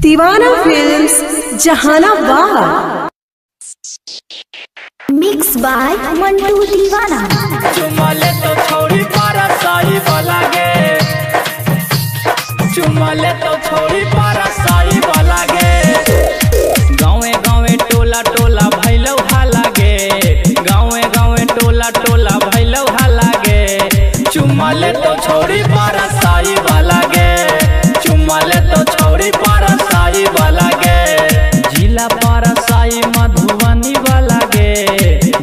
दीवाना films Jahanabad. Mix by Mantu Deewana. चुमा ले तो छोड़ी पारा साई वाला गे, चुमा ले तो छोड़ी पारा साई वाला गे। गाँवे गाँवे टोला टोला भैलव हाला गे, गाँवे गाँवे टोला टोला भैलव हाला गे। चुमा ले तो छोड़ी पारा साई वाला गे, चुमा ले तो छोड़ी पारा साई वाला गे। जिला पारा साई मधुबनी वाला गे,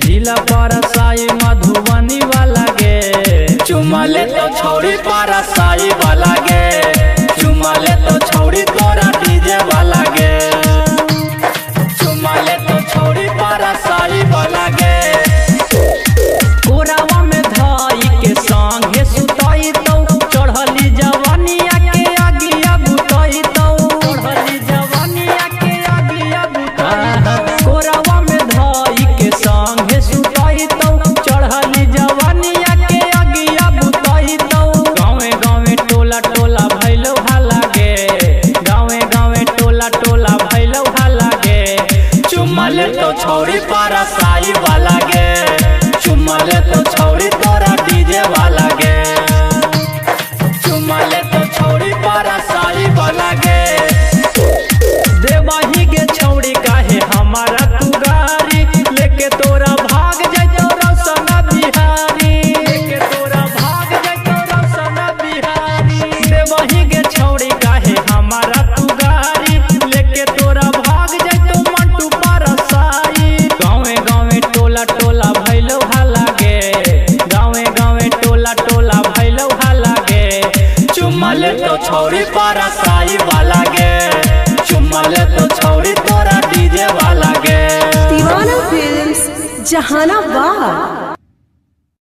जिला पारा साई मधुबनी वाला गे। चुमा ले तो छोड़ी पारा साई वाला गे, चुमा ले तो छोड़ी तोरा डीजे वाला गे। चुमा ले तो छोड़ी पारा साई वाला गे। कोरावा में धाई के संगे सुताई तो चढ़ली जवानिया के आगिया बुताई तो, चढ़ली जवानिया के आगिया बुताई। कोरावा में धाई के संगे सुताई तो चढ़ली जवानिया के आगिया बुताई तो। गाँवे गाँवे टोला टोला भैलो हाला गे, गाँवे गाँवे टोला टोला भैलो हाला गे। चुमा ले तो छोड़ी पारा साई वाला गे, चुमा ले तो छोड़ी तोरा डीजे वाला गे। चुमा ले तो छोड़ी पारा साई वाला गे। देवाही के छोड़ी काहे हमारा तू गारी, लेके तोरा भाग जाइतो रौसना बिहारी, लेके तोरा भाग जाइतो रौसना बिहारी। देवाही के छोड़ी काहे हमारा तू गारी, लेके तोरा भाग जाइतो मंटू पारा साई। गाँवे गाँवे टोला टोला भैलो हाला गे, गाँवे गाँवे टोला टोला भैलो हाला गे। चुमा ले तो छोड़ी पारा साई वाला गे, चुमा ले तो छोड़ी तोरा डीजे वाला गे। दीवाना फिल्म्स जहानाबाद।